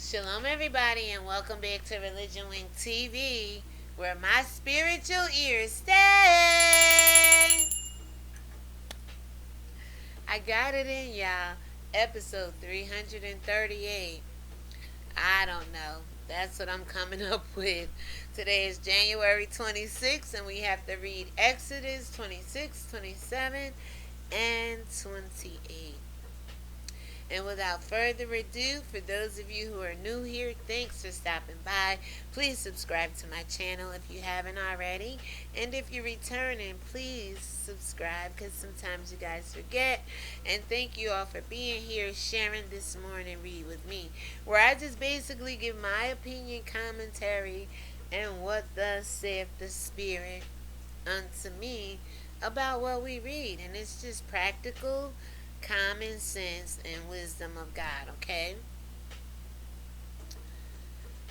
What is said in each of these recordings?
Shalom, everybody, and welcome back to ReligionWinked TV, where my spiritual ears stay. I got it in, y'all. Episode 338. I don't know. That's what I'm coming up with. Today is January 26th, and we have to read Exodus 26, 27, and 28. And without further ado, for those of you who are new here, thanks for stopping by. Please subscribe to my channel if you haven't already. And if you're returning, please subscribe, because sometimes you guys forget. And thank you all for being here, sharing this morning read with me, where I just basically give my opinion, commentary, and what thus saith the Spirit unto me about what we read. And it's just practical, common sense, and wisdom of God, okay?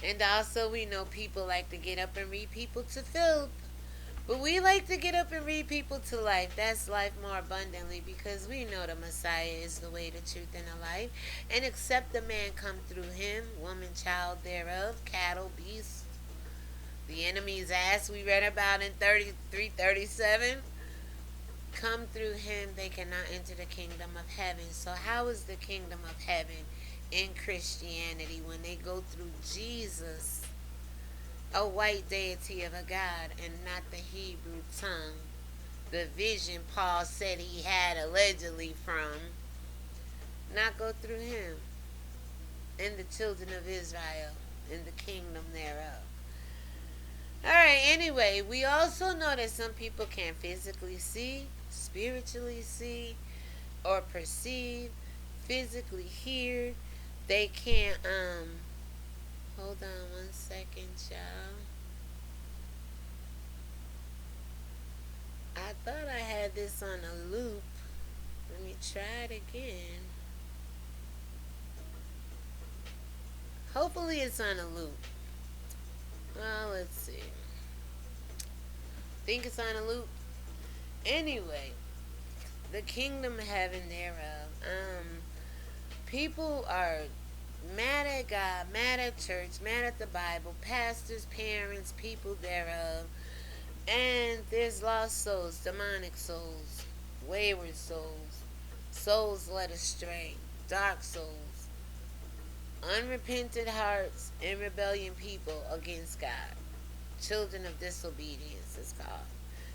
And also, we know people like to get up and read people to filth, but we like to get up and read people to life. That's life more abundantly, because we know the Messiah is the way, the truth, and the life. And except the man come through him, woman, child thereof, cattle, beast, the enemy's ass we read about in 33:37, come through him, they cannot enter the kingdom of heaven. So how is the kingdom of heaven in Christianity when they go through Jesus, a white deity of a God, and not the Hebrew tongue, the vision Paul said he had allegedly from? Not go through him and the children of Israel in the kingdom thereof. Alright, anyway, we also know that some people can't physically see, spiritually see, or perceive, physically hear. They can't, hold on one second, y'all. I thought I had this on a loop. Let me try it again. Hopefully it's on a loop. Well, let's see. Think it's on a loop? Anyway, the kingdom of heaven thereof. People are mad at God, mad at church, mad at the Bible, pastors, parents, people thereof. And there's lost souls, demonic souls, wayward souls, souls led astray, dark souls, unrepentant hearts, and rebellion people against God. Children of disobedience is called.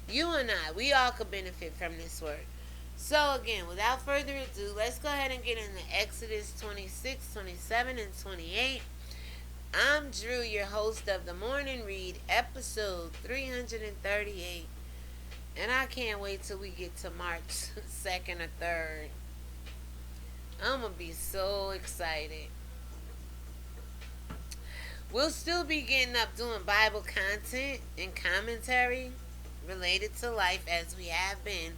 You and I, we all could benefit from this word. So again, without further ado, let's go ahead and get into Exodus 26, 27, and 28. I'm Dru, your host of the Morning Read, episode 338. And I can't wait till we get to March 2nd or 3rd. I'm going to be so excited. We'll still be getting up doing Bible content and commentary related to life as we have been.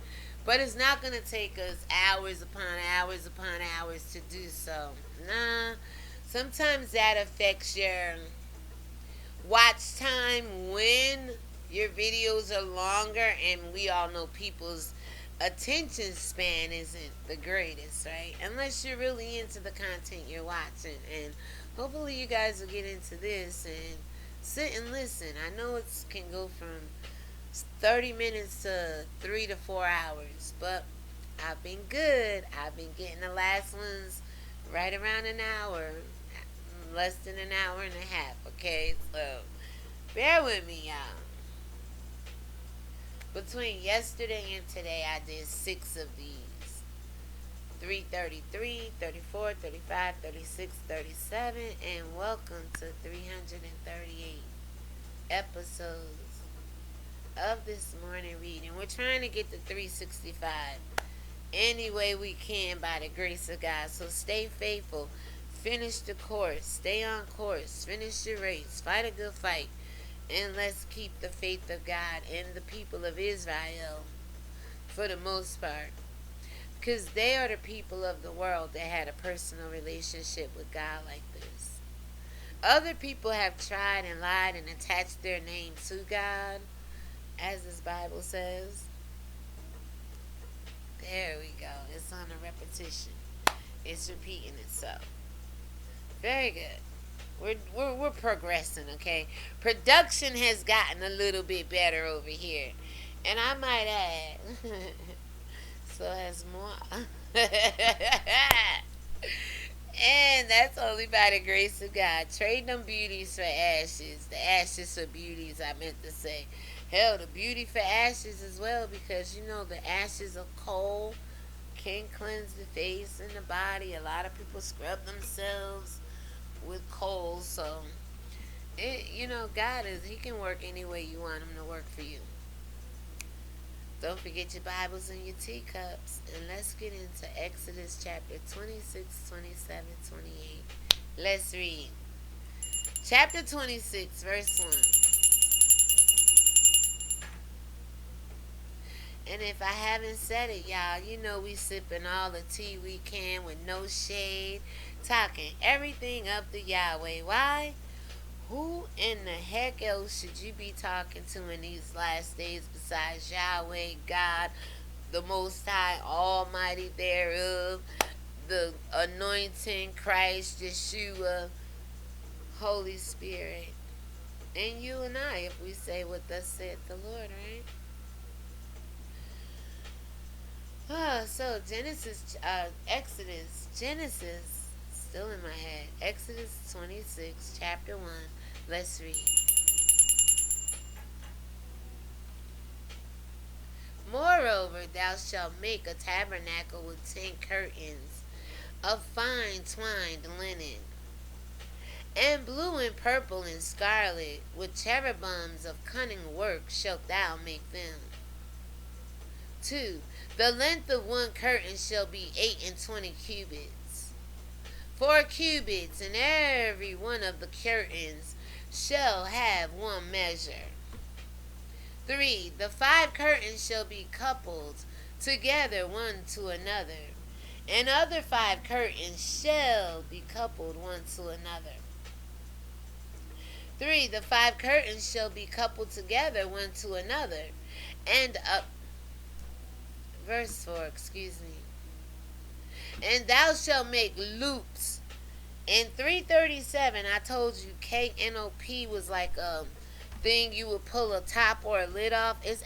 But it's not going to take us hours upon hours upon hours to do so. Nah. Sometimes that affects your watch time when your videos are longer. And we all know people's attention span isn't the greatest, right? Unless you're really into the content you're watching. And hopefully you guys will get into this and sit and listen. I know it can go from 30 minutes to 3 to 4 hours, but I've been good. I've been getting the last ones right around an hour, less than an hour and a half, okay? So bear with me, y'all. Between yesterday and today, I did 6 of these. 333, 34, 35, 36, 37, and welcome to 338 episodes of this morning reading. We're trying to get to 365 any way we can by the grace of God. So stay faithful. Finish the course. Stay on course. Finish your race. Fight a good fight. And let's keep the faith of God and the people of Israel for the most part. Because they are the people of the world that had a personal relationship with God like this. Other people have tried and lied and attached their name to God, as this Bible says. There we go. It's on a repetition. It's repeating itself. Very good. We're progressing, okay? Production has gotten a little bit better over here. And I might add, so has more. And that's only by the grace of God. Trade them beauties for ashes. The ashes for beauties, I meant to say. Hell, the beauty for ashes as well, because you know the ashes of coal can cleanse the face and the body. A lot of people scrub themselves with coal, so God He can work any way you want Him to work for you. Don't forget your Bibles and your teacups. And let's get into Exodus chapter 26, 27, 28. Let's read. Chapter 26, verse 1. And if I haven't said it, y'all, you know we sipping all the tea we can with no shade. Talking everything up to Yahweh. Why? Who in the heck else should you be talking to in these last days besides Yahweh, God, the Most High, Almighty thereof, the anointing, Christ, Yeshua, Holy Spirit, and you and I, if we say what thus saith the Lord, right? So Genesis, still in my head. Exodus 26, chapter 1. Let's read. Moreover, thou shalt make a tabernacle with 10 curtains of fine twined linen, and blue and purple and scarlet, with cherubims of cunning work shalt thou make them. 2. The length of one curtain shall be 28 cubits. 4 cubits, and every one of the curtains shall have one measure. 3. The 5 curtains shall be coupled together one to another, and other 5 curtains shall be coupled one to another. 3. The 5 curtains shall be coupled together one to another, and verse 4, excuse me. And thou shalt make loops. In 337, I told you KNOP was like a thing you would pull a top or a lid off. It's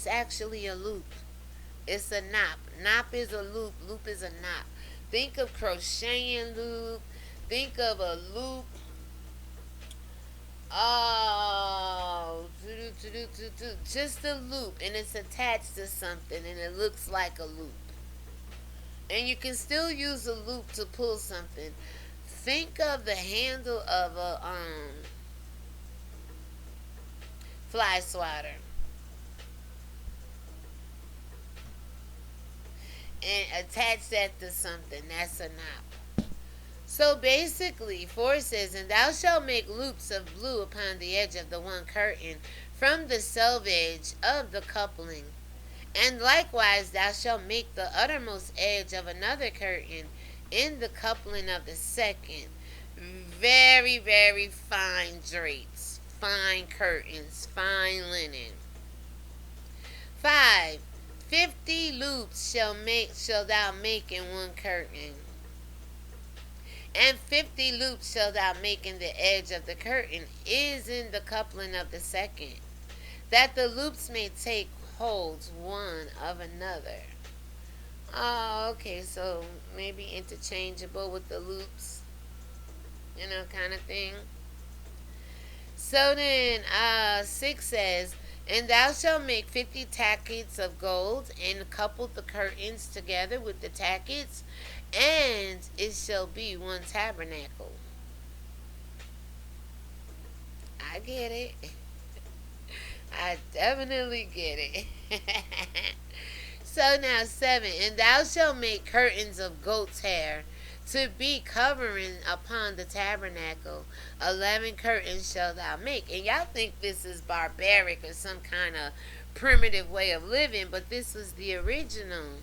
actually a loop. It's a knot. Knot is a loop. Loop is a knot. Think of crocheting loop. Think of a loop. Oh, just a loop, and it's attached to something, and it looks like a loop. And you can still use a loop to pull something. Think of the handle of a fly swatter, and attach that to something. That's a knot. So basically, 4 says, and thou shalt make loops of blue upon the edge of the one curtain from the selvage of the coupling. And likewise thou shalt make the uttermost edge of another curtain in the coupling of the second. Very, very fine drapes, fine curtains, fine linen. 5. 50 loops shall thou make in one curtain. And 50 loops shall thou make in the edge of the curtain is in the coupling of the second, that the loops may take hold one of another. Oh, okay, so maybe interchangeable with the loops, kind of thing. So then, 6 says, and thou shalt make 50 tackets of gold, and couple the curtains together with the tackets, and it shall be one tabernacle. I get it. I definitely get it. So now 7, and thou shalt make curtains of goat's hair to be covering upon the tabernacle. 11 curtains shall thou make. And y'all think this is barbaric or some kind of primitive way of living, but this was the original.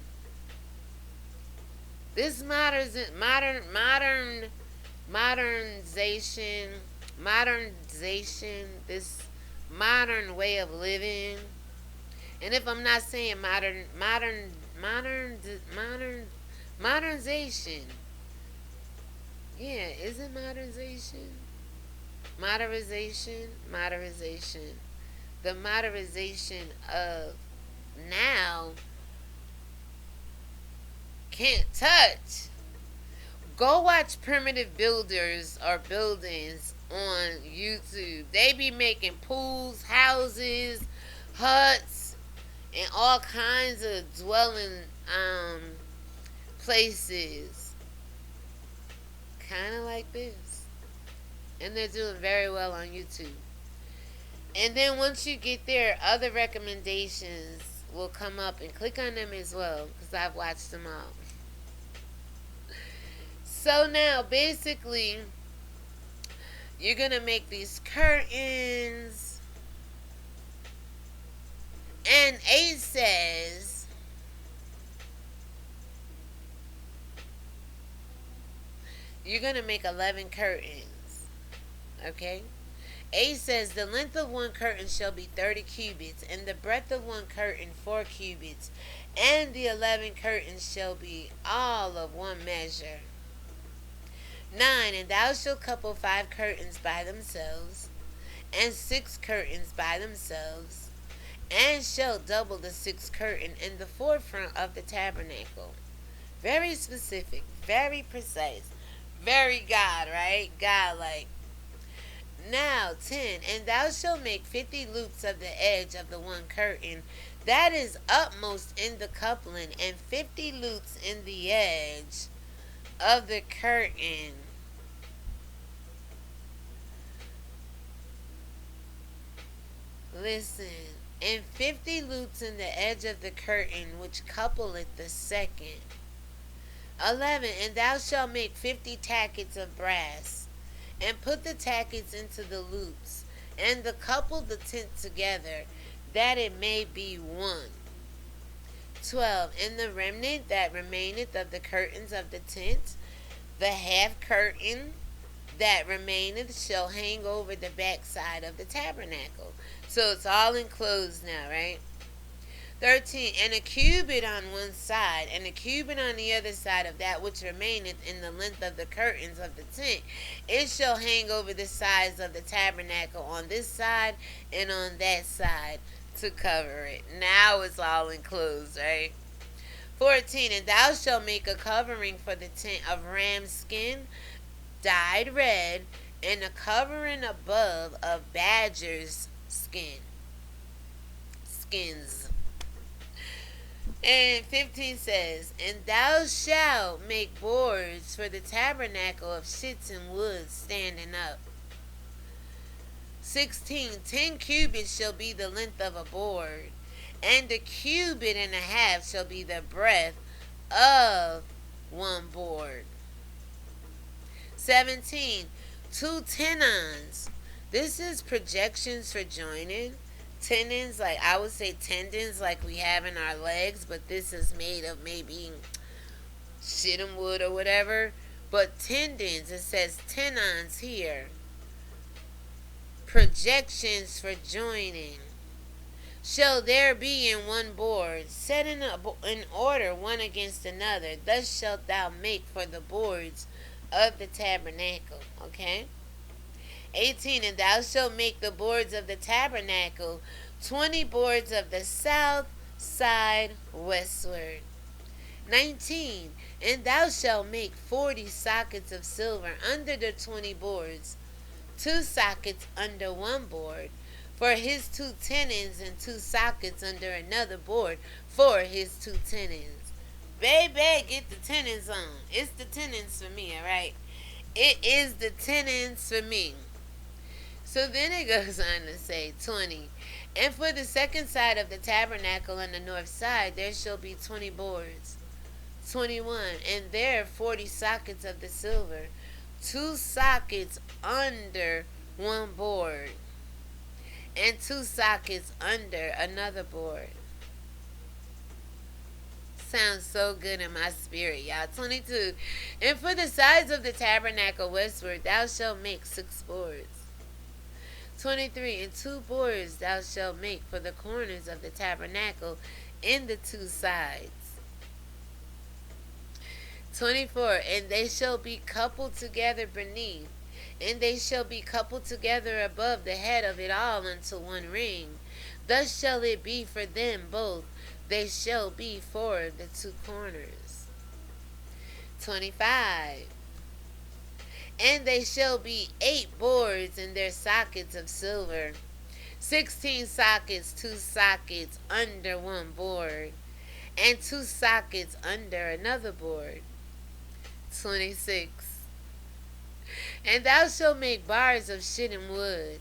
This modernization, this modern way of living. And if I'm not saying modernization. Yeah, is it modernization? Moderation. The moderation of now can't touch. Go watch primitive builders or buildings on YouTube. They be making pools, houses, huts, and all kinds of dwelling places. Kind of like this. And they're doing very well on YouTube. And then once you get there, other recommendations will come up, and click on them as well, because I've watched them all. So now, basically, you're going to make these curtains. And 8 says, you're going to make 11 curtains. Okay? 8 says, the length of one curtain shall be 30 cubits, and the breadth of one curtain 4 cubits, and the 11 curtains shall be all of one measure. 9, and thou shalt couple 5 curtains by themselves, and 6 curtains by themselves, and shalt double the 6th curtain in the forefront of the tabernacle. Very specific, very precise, very God, right? God-like. Now, 10, and thou shalt make 50 loops of the edge of the one curtain that is upmost in the coupling, and 50 loops in the edge of the curtain. Listen, and 50 loops in the edge of the curtain which coupleth the second. 11, and thou shalt make 50 tackets of brass, and put the tackets into the loops, and the couple the tent together, that it may be one. 12, and the remnant that remaineth of the curtains of the tent, the half curtain that remaineth shall hang over the backside of the tabernacle. So it's all enclosed now, right? 13, and a cubit on one side, and a cubit on the other side of that which remaineth in the length of the curtains of the tent. It shall hang over the sides of the tabernacle on this side and on that side to cover it. Now it's all enclosed, right? 14, and thou shalt make a covering for the tent of ram skin, dyed red, and a covering above of badger's skins. And 15 says, and thou shalt make boards for the tabernacle of shittim wood standing up. 16, 10 cubits shall be the length of a board, and a cubit and a half shall be the breadth of one board. 17, 2 tenons. This is projections for joining. Tendons, like I would say tendons like we have in our legs, but this is made of maybe shittim wood or whatever. But tendons, it says tenons here. Projections for joining. Shall there be in one board, set in order one against another. Thus shalt thou make for the boards of the tabernacle. Okay? 18, and thou shalt make the boards of the tabernacle 20 boards of the south side westward. 19, and thou shalt make 40 sockets of silver under the 20 boards, 2 sockets under one board for his 2 tenons, and 2 sockets under another board for his 2 tenons. Baby, get the tenons on. It's the tenons for me, alright? It is the tenons for me. So then it goes on to say 20. And for the second side of the tabernacle on the north side, there shall be 20 boards. 21. And there 40 sockets of the silver, 2 sockets under one board, and 2 sockets under another board. Sounds so good in my spirit, y'all. 22. And for the sides of the tabernacle westward, thou shalt make 6 boards. 23, and 2 boards thou shalt make for the corners of the tabernacle in the 2 sides. 24, and they shall be coupled together beneath, And they shall be coupled together above the head of it all unto one ring. Thus shall it be for them both. They shall be for the two corners. 25. And they shall be 8 boards in their sockets of silver, 16 sockets, 2 sockets under one board, and 2 sockets under another board. 26. And thou shalt make bars of shittim wood,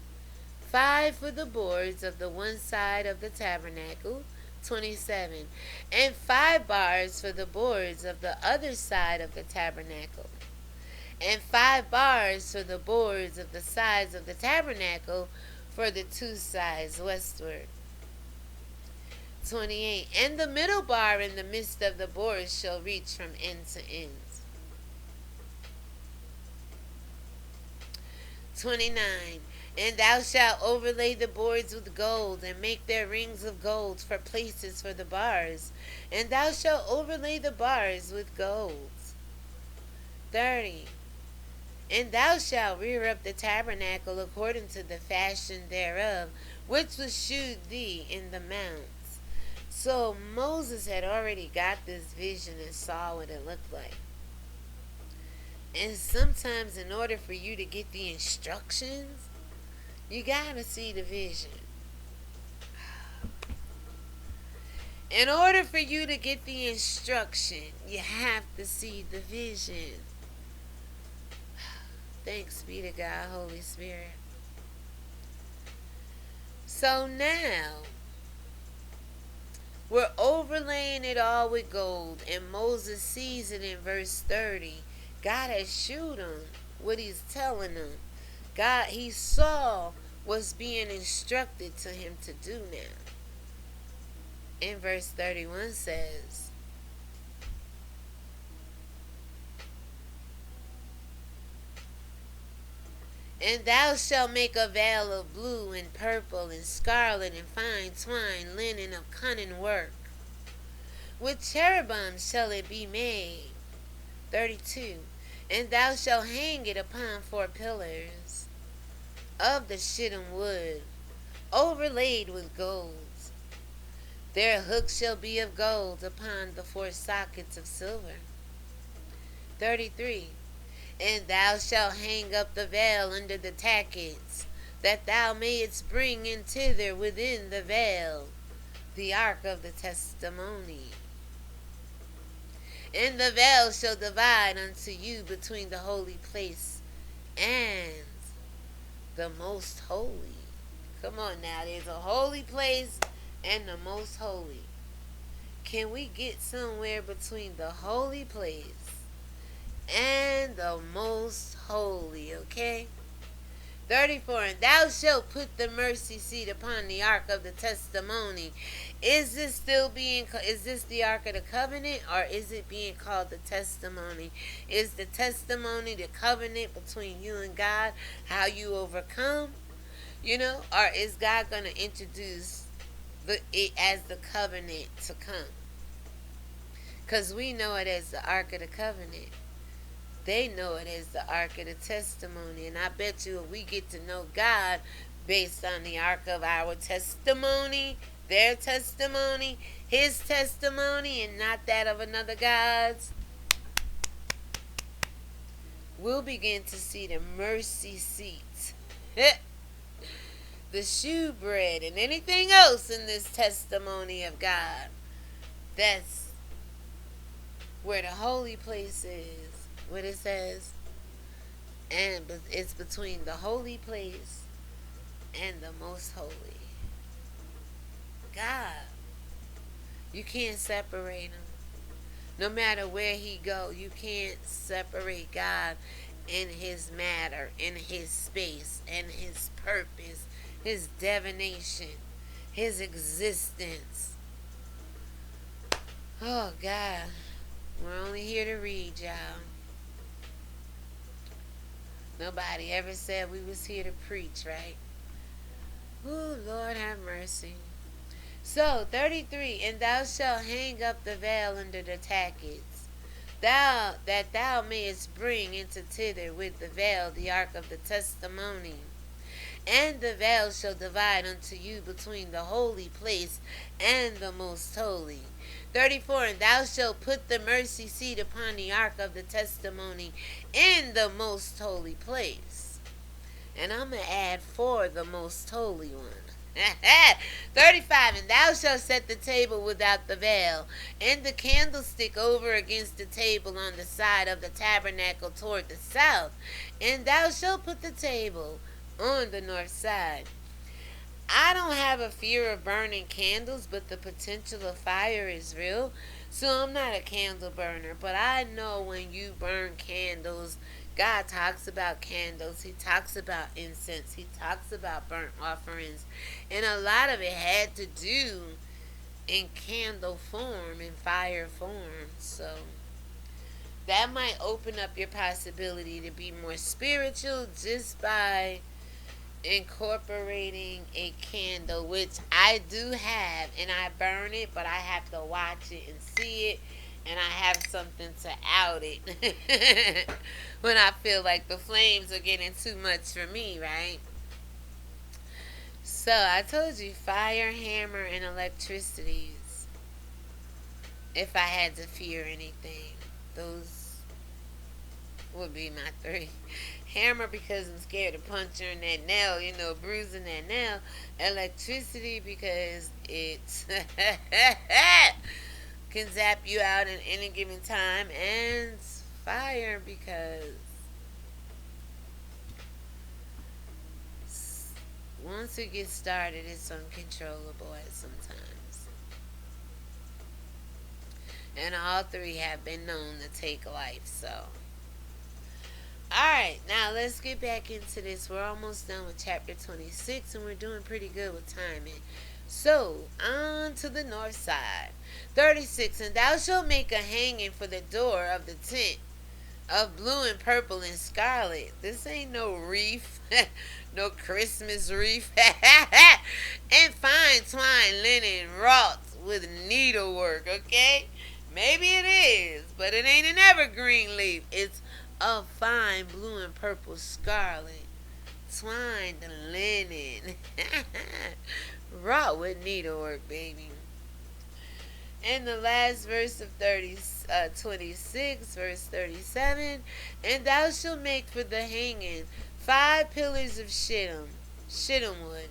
5 for the boards of the one side of the tabernacle. 27. And 5 bars for the boards of the other side of the tabernacle. And 5 bars for the boards of the sides of the tabernacle for the 2 sides westward. 28. And the middle bar in the midst of the boards shall reach from end to end. 29. And thou shalt overlay the boards with gold, and make their rings of gold for places for the bars. And thou shalt overlay the bars with gold. 30. And thou shalt rear up the tabernacle according to the fashion thereof, which was shewed thee in the mounts. So Moses had already got this vision and saw what it looked like. And sometimes in order for you to get the instructions, you gotta see the vision. In order for you to get the instruction, you have to see the vision. Thanks be to God, Holy Spirit. So now, we're overlaying it all with gold, and Moses sees it in verse 30. God has showed him what he's telling him. God, he saw what's being instructed to him to do now. In verse 31 says, and thou shalt make a veil of blue and purple and scarlet and fine twine, linen of cunning work. With cherubim shall it be made. 32. And thou shalt hang it upon 4 pillars of the shittim wood, overlaid with gold. Their hooks shall be of gold upon the 4 sockets of silver. 33. And thou shalt hang up the veil under the tackets, that thou mayest bring in thither within the veil the ark of the testimony. And the veil shall divide unto you between the holy place and the most holy. Come on now, there's a holy place and the most holy. Can we get somewhere between the holy place and the most holy, okay? 34. And thou shalt put the mercy seat upon the ark of the testimony. Is this the ark of the covenant, or is it being called the testimony? Is the testimony the covenant between you and God, how you overcome? Or is God going to introduce it as the covenant to come? Because we know it as the ark of the covenant. They know it as the ark of the testimony. And I bet you if we get to know God based on the ark of our testimony, their testimony, his testimony, and not that of another God's, we'll begin to see the mercy seat, the shewbread, and anything else in this testimony of God. That's where the holy place is. What it says, and it's between the holy place and the most holy. God, you can't separate him. No matter where he go, you can't separate God in his matter, in his space, in his purpose, his divination, his existence. Oh God, we're only here to read, y'all. Nobody ever said we was here to preach, right? Ooh, Lord have mercy. So, 33. And thou shalt hang up the veil under the tackets. thou mayest bring into thither with the veil the ark of the testimony. And the veil shall divide unto you between the holy place and the most holy. 34. And thou shalt put the mercy seat upon the ark of the testimony in the most holy place. And I'm going to add for the most holy one. 35. And thou shalt set the table without the veil, and the candlestick over against the table on the side of the tabernacle toward the south. And thou shalt put the table on the north side. I don't have a fear of burning candles, but the potential of fire is real. So I'm not a candle burner, but I know when you burn candles, God talks about candles. He talks about incense. He talks about burnt offerings. And a lot of it had to do in candle form, in fire form. So that might open up your possibility to be more spiritual just by incorporating a candle, which I do have, and I burn it, but I have to watch it and see it, and I have something to out it when I feel like the flames are getting too much for me, right? So I told you fire, hammer, and electricities. If I had to fear anything, those would be my three. Hammer because I'm scared to punch her in that nail, bruising that nail. Electricity because it can zap you out at any given time. And fire because once it gets started, it's uncontrollable at some times. And all three have been known to take life, so. Alright, now let's get back into this. We're almost done with chapter 26, and we're doing pretty good with timing. So, on to the north side. 36. And thou shalt make a hanging for the door of the tent of blue and purple and scarlet. This ain't no wreath. No Christmas wreath. And fine twine linen wrought with needlework, okay? Maybe it is, but it ain't an evergreen leaf. It's of fine blue and purple scarlet, twined linen, wrought with needlework, baby. And the last verse of 26, verse 37, and thou shalt make for the hanging 5 pillars of shittim wood,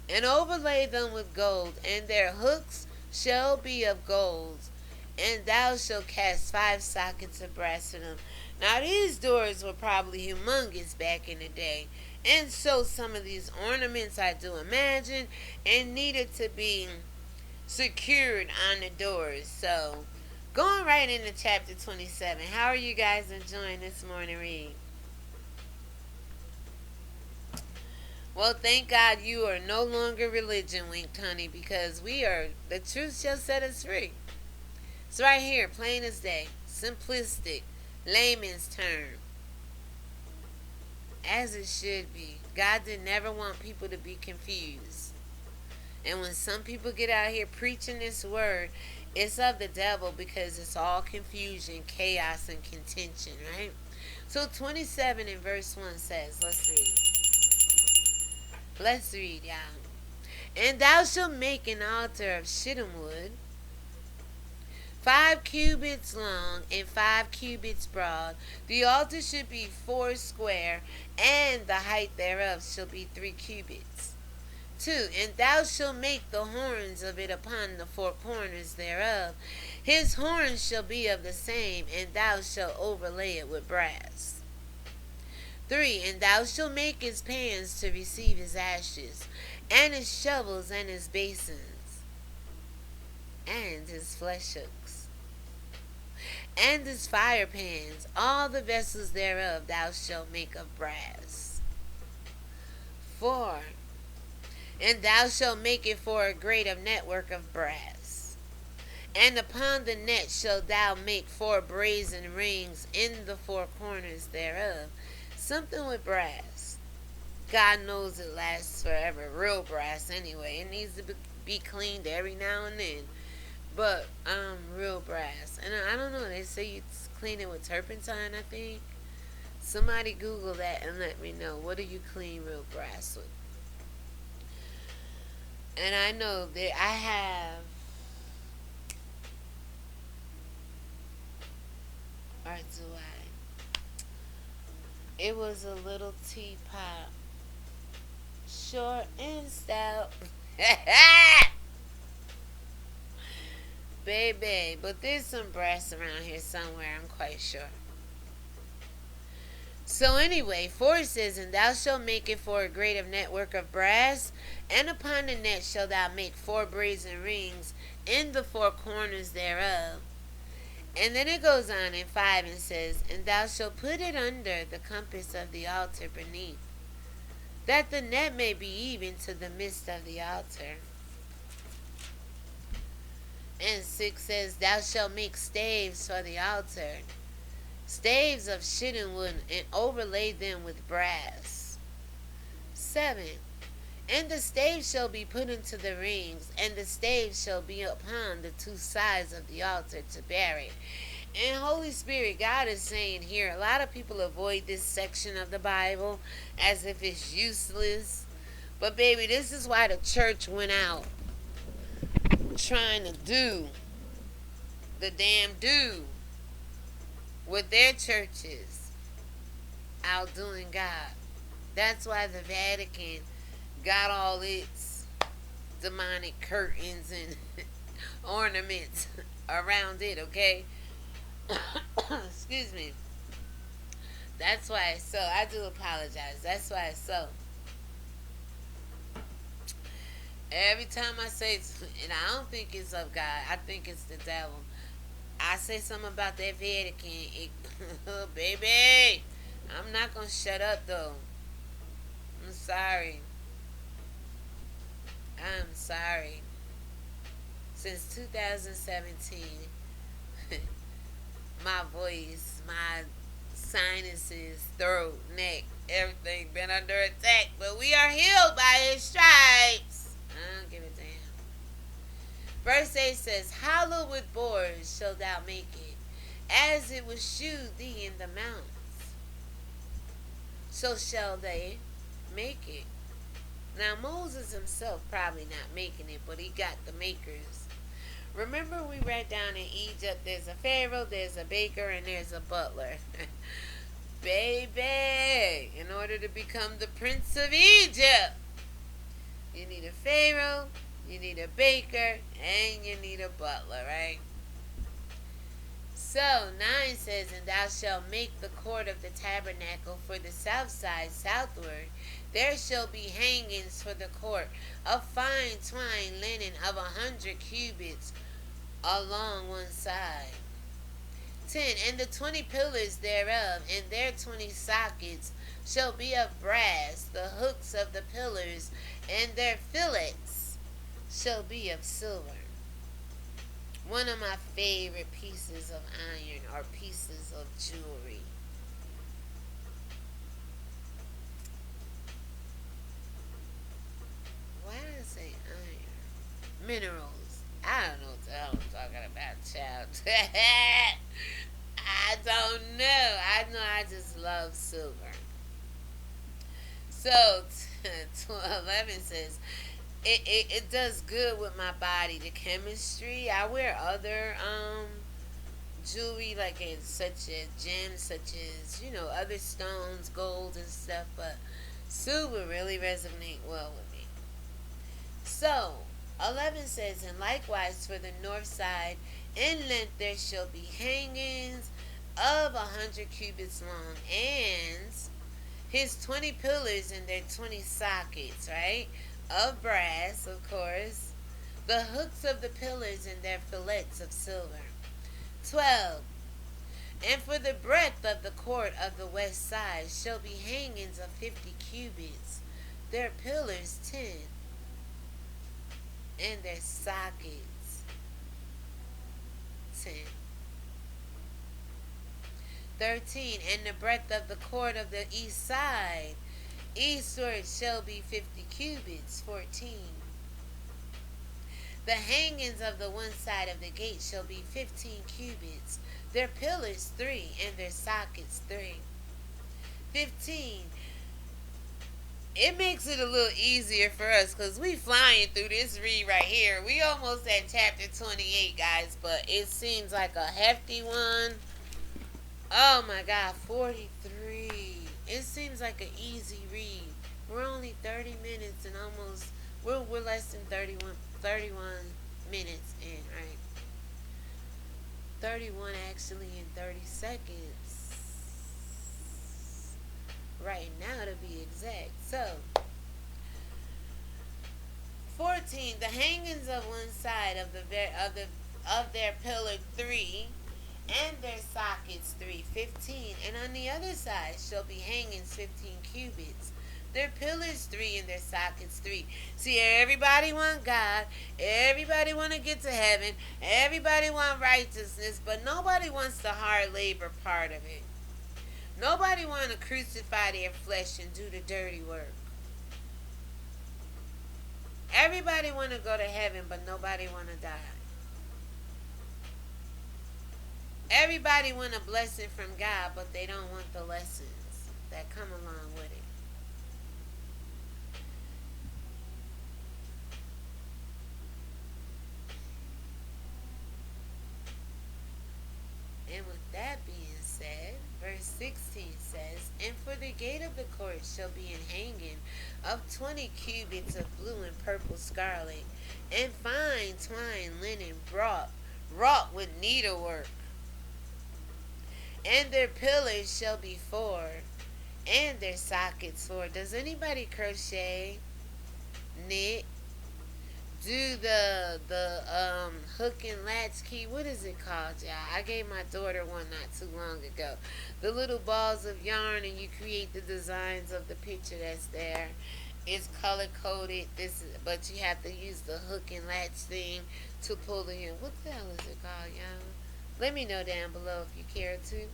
and overlay them with gold, and their hooks shall be of gold, and thou shalt cast 5 sockets of brass in them. Now these doors were probably humongous back in the day, and so some of these ornaments, I do imagine, and needed to be secured on the doors. So going right into chapter 27. How are you guys enjoying this morning read? Well, thank God you are no longer ReligionWinked, honey, because the truth shall set us free. It's right here, plain as day, simplistic, layman's term, as it should be. God did never want people to be confused. And when some people get out here preaching this word, it's of the devil, because it's all confusion, chaos, and contention, right? So 27 in verse 1 says, let's read, y'all. And thou shalt make an altar of shittim wood, 5 cubits long and 5 cubits broad. The altar should be 4 square, and the height thereof shall be 3 cubits. 2. And thou shalt make the horns of it upon the 4 corners thereof. His horns shall be of the same, and thou shalt overlay it with brass. 3. And thou shalt make his pans to receive his ashes, and his shovels, and his basins, and his flesh hooks, and his fire pans. All the vessels thereof thou shalt make of brass. 4. And thou shalt make it for a grate of network of brass. And upon the net shalt thou make 4 brazen rings in the 4 corners thereof. Something with brass. God knows it lasts forever. Real brass anyway. It needs to be cleaned every now and then. But real brass. And I don't know, they say it's clean it with turpentine, I think. Somebody Google that and let me know. What do you clean real brass with? And I know that I have, or do I? It was a little teapot, short and stout. Baby, but there's some brass around here somewhere, I'm quite sure. So anyway, 4 says, and thou shalt make it for a grate of network of brass, and upon the net shalt thou make 4 brazen rings in the 4 corners thereof. And then it goes on in 5 and says, and thou shalt put it under the compass of the altar beneath, that the net may be even to the midst of the altar. And 6 says, thou shalt make staves for the altar, staves of shittim wood, and overlay them with brass. 7. And the staves shall be put into the rings, and the staves shall be upon the 2 sides of the altar to bear it. And Holy Spirit, God is saying here, a lot of people avoid this section of the Bible as if it's useless. But baby, this is why the church went out trying to do the damn do with their churches, outdoing God. That's why the Vatican got all its demonic curtains and ornaments around it, okay? Excuse me. That's why it's so. I do apologize. That's why it's so. Every time I say, and I don't think it's of God, I think it's the devil. I say something about that Vatican, baby, I'm not going to shut up, though. I'm sorry. I'm sorry. Since 2017, my voice, my sinuses, throat, neck, everything been under attack. But we are healed by his stripes. I don't give a damn. Verse 8 says, hallowed with boards shalt thou make it, as it was shewed thee in the mountains. So shall they make it. Now Moses himself probably not making it, but he got the makers. Remember we read down in Egypt, there's a pharaoh, there's a baker, and there's a butler. Baby, in order to become the prince of Egypt, you need a pharaoh, you need a baker, and you need a butler, right? So 9 says, and thou shalt make the court of the tabernacle for the south side southward. There shall be hangings for the court of fine twined linen of 100 cubits along one side. 10. And the 20 pillars thereof, and their 20 sockets shall be of brass. The hooks of the pillars and their fillets shall be of silver. One of my favorite pieces of iron or pieces of jewelry. Why did I say iron? Minerals. I don't know what the hell I'm talking about, child. I don't know. I know I just love silver. So 11 says, it does good with my body, the chemistry. I wear other jewelry like such as gems, such as, other stones, gold and stuff, but silver really resonate well with me. So 11 says, and likewise for the north side in length there shall be hangings of 100 cubits long, and his 20 pillars and their 20 sockets, right? Of brass, of course. The hooks of the pillars and their fillets of silver. 12. And for the breadth of the court of the west side shall be hangings of 50 cubits, their pillars 10, and their sockets 10. 13. And the breadth of the court of the east side eastward shall be 50 cubits, 14. The hangings of the one side of the gate shall be 15 cubits. Their pillars 3 and their sockets 3. 15. It makes it a little easier for us because we flying through this read right here. We almost at chapter 28, guys, but it seems like a hefty one. Oh my God, 43. It seems like an easy read. We're only 30 minutes and almost, we're less than 31 minutes in, right? 31 actually in 30 seconds. Right now to be exact. So, 14. The hangings of one side of their pillar 3 and their sockets 3. 15. And on the other side shall be hangings 15 cubits. Their pillars 3 and their sockets 3. See, everybody want God. Everybody want to get to heaven. Everybody want righteousness, but nobody wants the hard labor part of it. Nobody want to crucify their flesh and do the dirty work. Everybody want to go to heaven, but nobody want to die. Everybody want a blessing from God, but they don't want the lessons that come along with it. And with that being said, verse 16 says, And for the gate of the court shall be an hanging of 20 cubits of blue and purple scarlet, and fine twined linen wrought with needlework. And their pillars shall be 4, and their sockets 4. Does anybody crochet, knit, do the hook and latch key? What is it called, y'all? I gave my daughter one not too long ago. The little balls of yarn, and you create the designs of the picture that's there. It's color coded. But you have to use the hook and latch thing to pull it in. What the hell is it called, y'all? Let me know down below if you care to.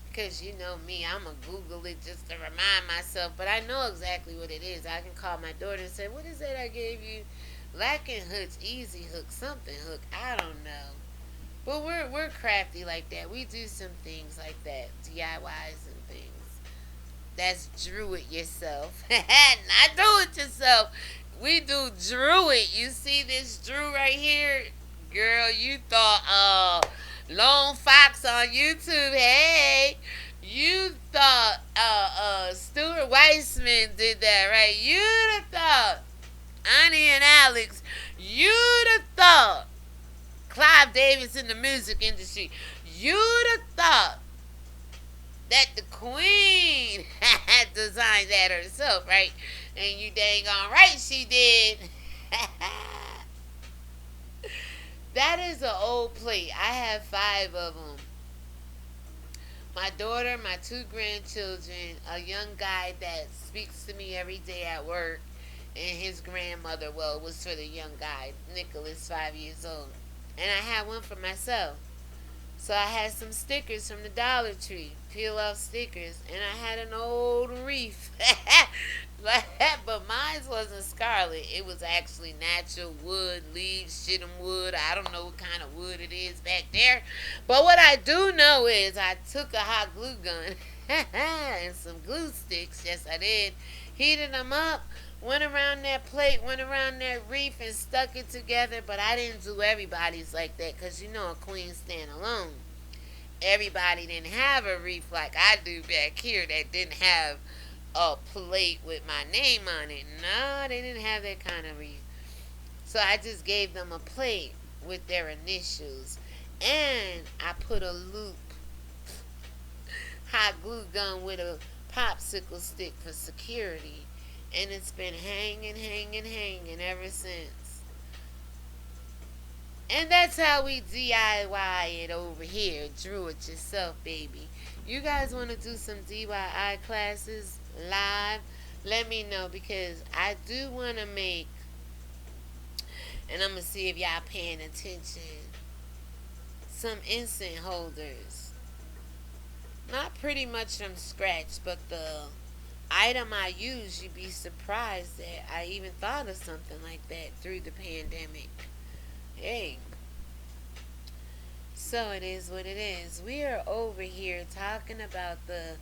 Because you know me, I'm going to Google it just to remind myself. But I know exactly what it is. I can call my daughter and say, what is that I gave you? Lacking hooks, easy hook, something hook. I don't know. But we're crafty like that. We do some things like that. DIYs and things. That's Dru it yourself. Not do it yourself. We do Dru it. You see this Dru right here? Girl, you thought Lone Fox on YouTube. Hey, you thought Stuart Weissman did that, right? You'd have thought Annie and Alex. You'd have thought Clive Davis in the music industry. You'd have thought that the Queen had designed that herself, right? And you dang on right she did. That is an old plate. I have 5 of them. My daughter, my 2 grandchildren, a young guy that speaks to me every day at work, and his grandmother, well, it was for the young guy, Nicholas, 5 years old. And I had one for myself. So I had some stickers from the Dollar Tree, peel off stickers, and I had an old wreath. But mine wasn't scarlet. It was actually natural wood, leaves, shit'em wood. I don't know what kind of wood it is back there. But what I do know is I took a hot glue gun and some glue sticks. Yes, I did. Heated them up. Went around that plate, went around that wreath, and stuck it together. But I didn't do everybody's like that, because you know a queen stand alone. Everybody didn't have a wreath like I do back here that didn't have a plate with my name on it. No, they didn't have that kind of wreath. So I just gave them a plate with their initials. And I put a loop hot glue gun with a popsicle stick for security. And it's been hanging ever since. And that's how we DIY it over here. Dru it yourself, baby. You guys want to do some DIY classes live? Let me know, because I do want to make, and I'm going to see if y'all paying attention, some incense holders. Not pretty much from scratch, but the item I use, you'd be surprised that I even thought of something like that through the pandemic. Hey. So it is what it is. We are over here talking about the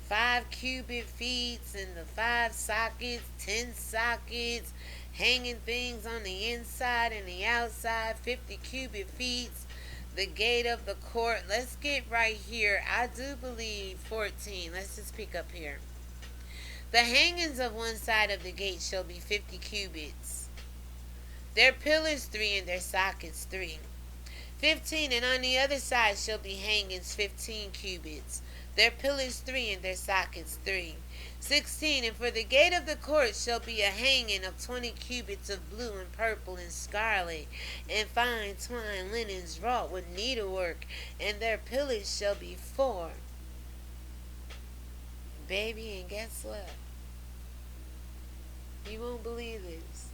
5 cubic feet and the 5 sockets, 10 sockets, hanging things on the inside and the outside, 50 cubic feet, the gate of the court. Let's get right here. I do believe 14. Let's just pick up here. The hangings of one side of the gate shall be 50 cubits. Their pillars 3 and their sockets 3. 15, and on the other side shall be hangings 15 cubits. Their pillars 3 and their sockets 3. 16, and for the gate of the court shall be a hanging of 20 cubits of blue and purple and scarlet, and fine twine linens wrought with needlework, and their pillars shall be 4. Baby, and guess what? You won't believe this.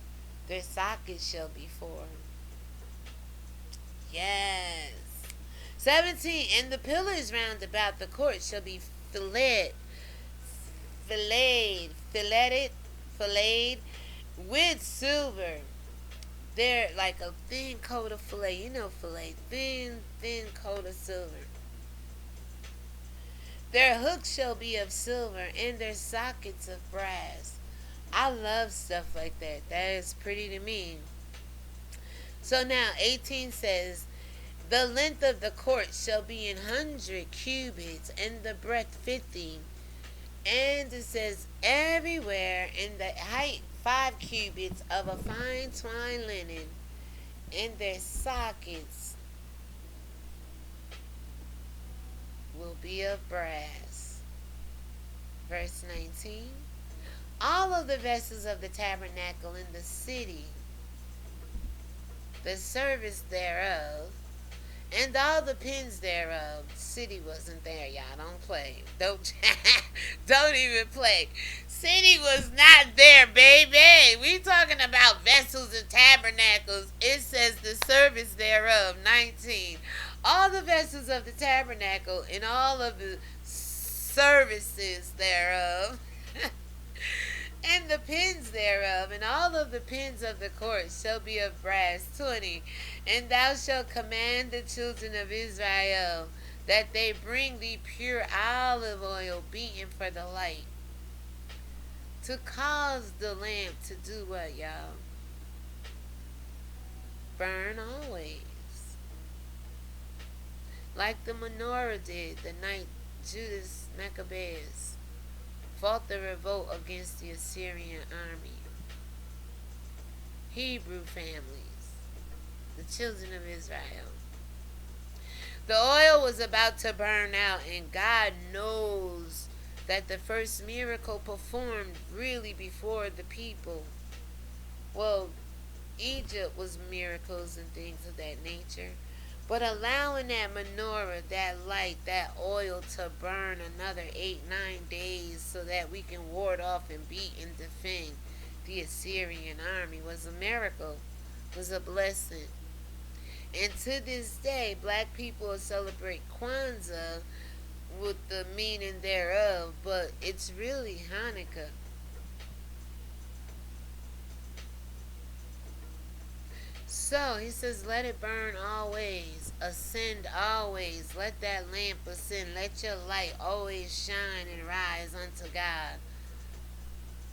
Their sockets shall be 4. Yes. 17, and the pillars round about the court shall be filleted with silver. They're like a thin coat of fillet. You know fillet. Thin coat of silver. Their hooks shall be of silver, and their sockets of brass. I love stuff like that. That is pretty to me. So now 18 says, the length of the court shall be 100 cubits, and the breadth 50. And it says, everywhere in the height 5 cubits of a fine twine linen, and their sockets will be of brass. Verse 19. All of the vessels of the tabernacle in the city, the service thereof, and all the pins thereof. City wasn't there, y'all. Don't play. Don't even play. City was not there, baby. We talking about vessels and tabernacles. It says the service thereof. 19. All the vessels of the tabernacle and all of the services thereof. And the pins thereof, and all of the pins of the court shall be of brass. 20. And thou shalt command the children of Israel that they bring thee pure olive oil beaten for the light, to cause the lamp to do what, y'all? Burn always. Like the menorah did the night Judas Maccabeus fought the revolt against the Assyrian army. Hebrew families, the children of Israel. The oil was about to burn out, and God knows that the first miracle performed really before the people. Well, Egypt was miracles and things of that nature. But allowing that menorah, that light, that oil to burn another 8-9 days so that we can ward off and beat and defend the Assyrian army was a miracle, was a blessing. And to this day, black people celebrate Kwanzaa with the meaning thereof, but it's really Hanukkah. So he says, let it burn always, ascend always, let that lamp ascend, let your light always shine and rise unto God.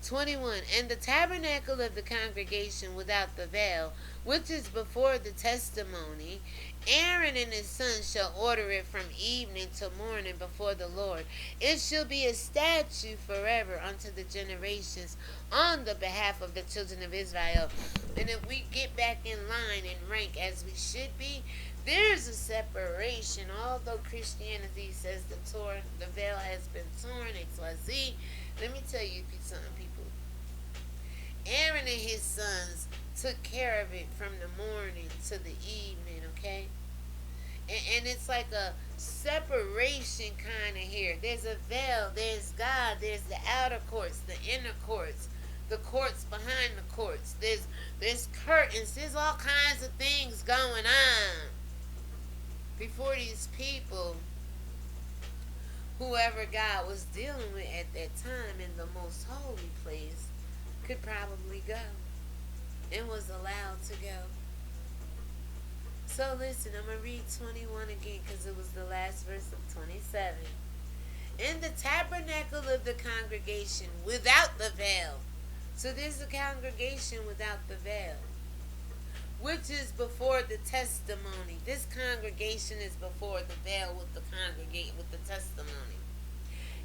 21. And the tabernacle of the congregation without the veil, which is before the testimony, Aaron and his sons shall order it from evening to morning before the Lord. It shall be a statute forever unto the generations on the behalf of the children of Israel. And if we get back in line and rank as we should be, there's a separation. Although Christianity says the veil has been torn, XYZ, let me tell you something, people. Aaron and his sons took care of it from the morning to the evening, okay? And it's like a separation kind of here. There's a veil, there's God, there's the outer courts, the inner courts, the courts behind the courts. There's curtains, there's all kinds of things going on before these people, whoever God was dealing with at that time in the most holy place, could probably go and was allowed to go. So listen, I'm going to read 21 again because it was the last verse of 27. In the tabernacle of the congregation without the veil. So there's a congregation without the veil, which is before the testimony. This congregation is before the veil with the congregate with the testimony.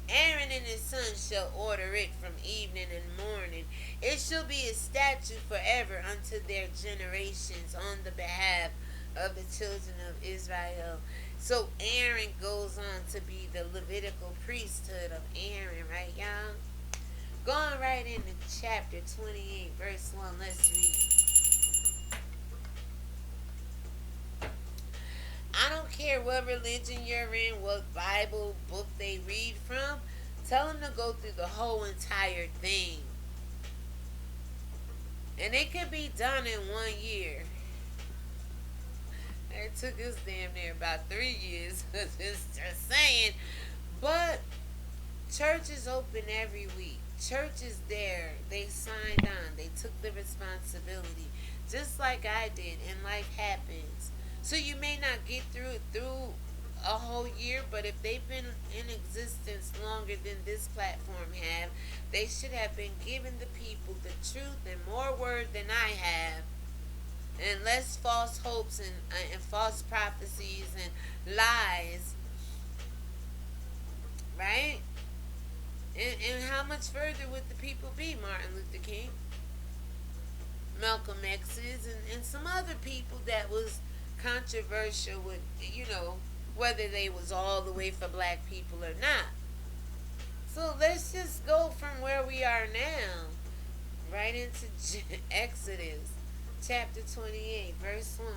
Aaron and his sons shall order it from evening and morning. It shall be a statute forever unto their generations on the behalf of the children of Israel. So Aaron goes on to be the Levitical priesthood of Aaron, right, y'all? Going right into chapter 28, verse 1, let's read. I don't care what religion you're in, what Bible book they read from. Tell them to go through the whole entire thing. And it could be done in 1 year. It took us damn near about 3 years. just saying. But church is open every week. Church is there. They signed on. They took the responsibility. Just like I did. And life happens. So you may not get through a whole year, but if they've been in existence longer than this platform have, they should have been giving the people the truth and more word than I have, and less false hopes and false prophecies and lies, right? And how much further would the people be? Martin Luther King, Malcolm X's, and some other people that was controversial with, whether they was all the way for black people or not. So let's just go from where we are now right into Exodus chapter 28 verse 1.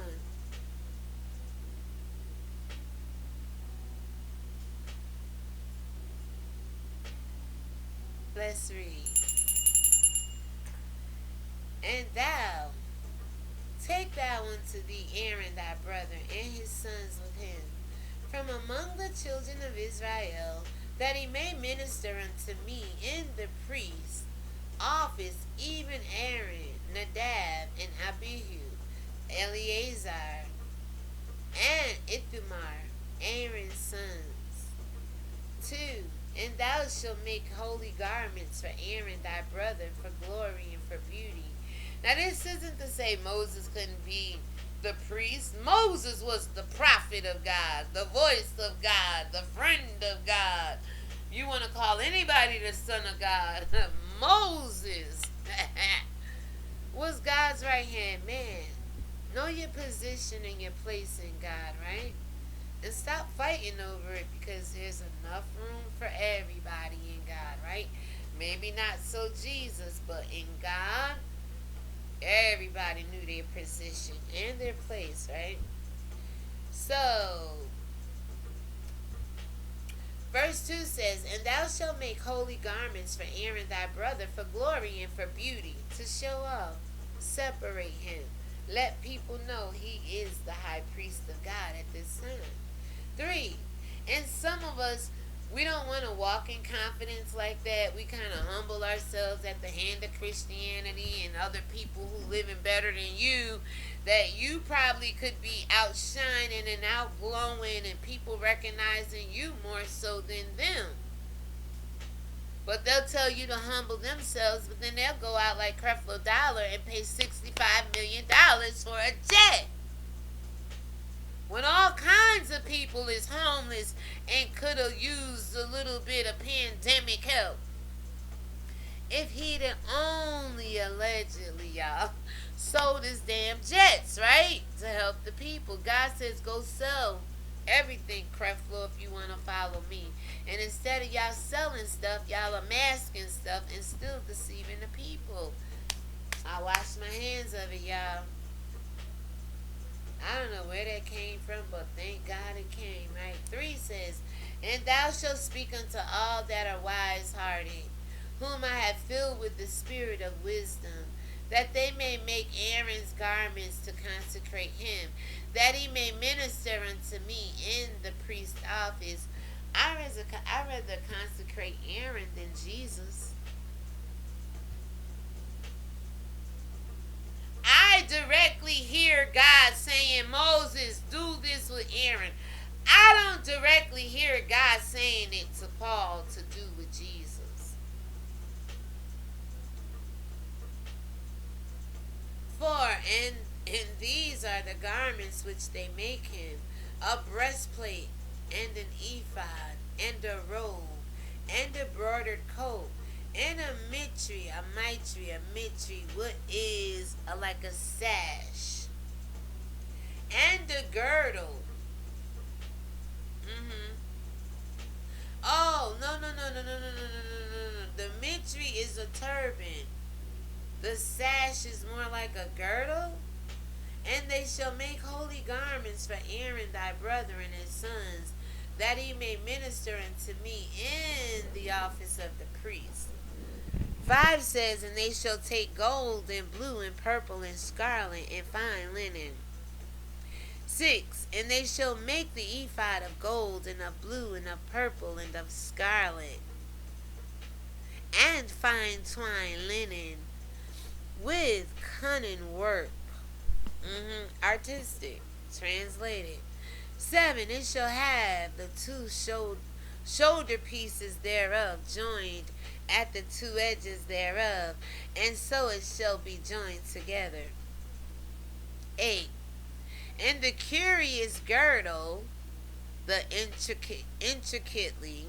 Let's read. And thou take thou unto thee Aaron thy brother and his sons with him from among the children of Israel, that he may minister unto me in the priest's office, even Aaron, Nadab, and Abihu, Eleazar, and Ithamar, Aaron's sons. 2. And thou shalt make holy garments for Aaron thy brother, for glory and for beauty. Now this isn't to say Moses couldn't be the priest. Moses was the prophet of God, the voice of God, the friend of God. You want to call anybody the son of God. Moses was God's right hand man. Know your position and your place in God, right? And stop fighting over it, because there's enough room for everybody in God, right? Maybe not so Jesus, but in God, everybody knew their position and their place, right? So, verse 2 says, And thou shalt make holy garments for Aaron thy brother, for glory and for beauty, to show off. Separate him. Let people know he is the high priest of God at this time. 3. And some of us, we don't want to walk in confidence like that. We kind of humble ourselves at the hand of Christianity and other people who living better than you, that you probably could be outshining and outglowing and people recognizing you more so than them. But they'll tell you to humble themselves, but then they'll go out like Creflo Dollar and pay $65 million for a jet. When all kinds of people is homeless and could have used a little bit of pandemic help. If he'd have only allegedly, y'all, sold his damn jets, right? To help the people. God says go sell everything, Creflo, if you want to follow me. And instead of y'all selling stuff, y'all are masking stuff and still deceiving the people. I wash my hands of it, y'all. I don't know where that came from, but thank God it came, right? 3 says, And thou shalt speak unto all that are wise-hearted, whom I have filled with the spirit of wisdom, that they may make Aaron's garments to consecrate him, that he may minister unto me in the priest's office. I'd rather consecrate Aaron than Jesus. I directly hear God saying, Moses, do this with Aaron. I don't directly hear God saying it to Paul to do with Jesus. And these are the garments which they make him, a breastplate, and an ephod, and a robe, and a broidered coat, and a mitre, what is like a sash, and a girdle. Oh, no. The mitre is a turban. The sash is more like a girdle. And they shall make holy garments for Aaron thy brother and his sons, that he may minister unto me in the office of the priest. 5 says, and they shall take gold and blue and purple and scarlet and fine linen. 6, and they shall make the ephod of gold and of blue and of purple and of scarlet and fine twine linen with cunning work. Artistic. Translated. 7, it shall have the 2 shoulder pieces thereof joined at the 2 edges thereof, and so it shall be joined together. 8, and the curious girdle, the intricately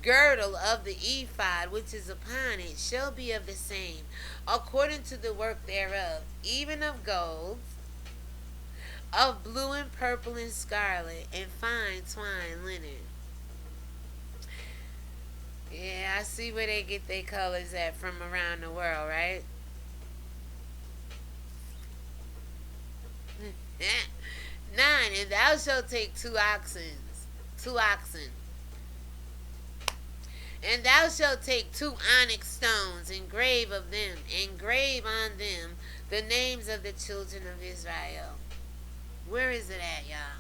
girdle of the ephod which is upon it shall be of the same, according to the work thereof, even of gold, of blue and purple and scarlet, and fine twine linen. Yeah, I see where they get their colors at from around the world, right? 9, and thou shalt take 2 oxen, and thou shalt take 2 onyx stones, engrave on them the names of the children of Israel. Where is it at, y'all?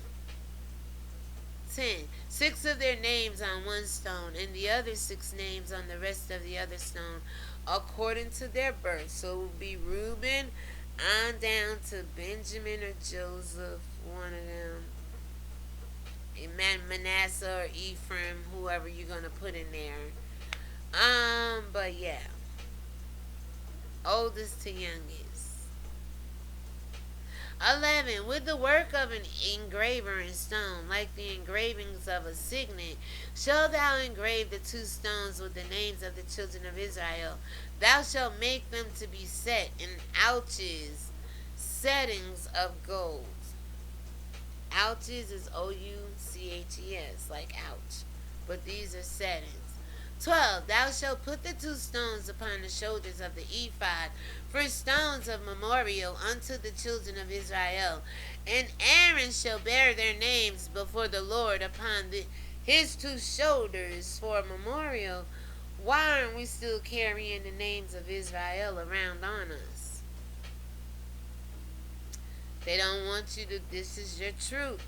10, 6 of their names on 1 stone, and the other 6 names on the rest of the other stone, according to their birth. So it will be Reuben on down to Benjamin or Joseph, one of them. Manasseh or Ephraim, whoever you're gonna put in there. But yeah, oldest to youngest. 11, with the work of an engraver in stone, like the engravings of a signet, shalt thou engrave the 2 stones with the names of the children of Israel. Thou shalt make them to be set in ouches, settings of gold. Ouches is ouches, like ouch. But these are settings. 12, thou shalt put the 2 stones upon the shoulders of the ephod for stones of memorial unto the children of Israel. And Aaron shall bear their names before the Lord upon his 2 shoulders for a memorial. Why aren't we still carrying the names of Israel around on us? They don't want you to, this is your truth.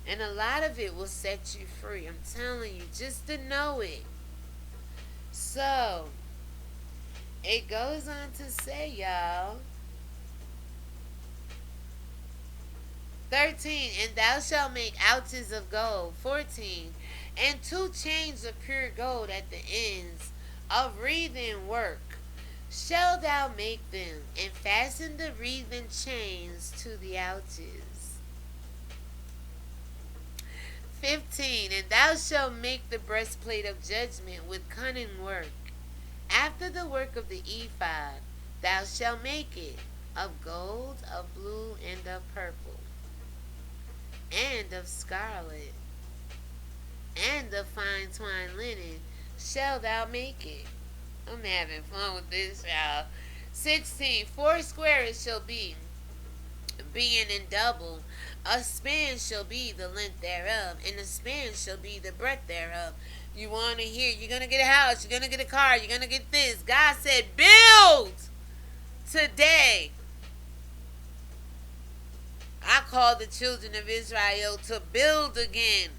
And a lot of it will set you free. I'm telling you, just to know it. So, it goes on to say, y'all. 13, and thou shalt make ouches of gold. 14, and 2 chains of pure gold at the ends of wreathen work. Shall thou make them, and fasten the wreathen chains to the ouches. 15, and thou shalt make the breastplate of judgment with cunning work. After the work of the ephod, thou shalt make it of gold, of blue, and of purple, and of scarlet, and of fine twine linen shall thou make it. I'm having fun with this, y'all. 16, 4 square it shall be, being in double. A span shall be the length thereof, and a span shall be the breadth thereof. You want to hear, you're going to get a house, you're going to get a car, you're going to get this. God said, build today. I call the children of Israel to build again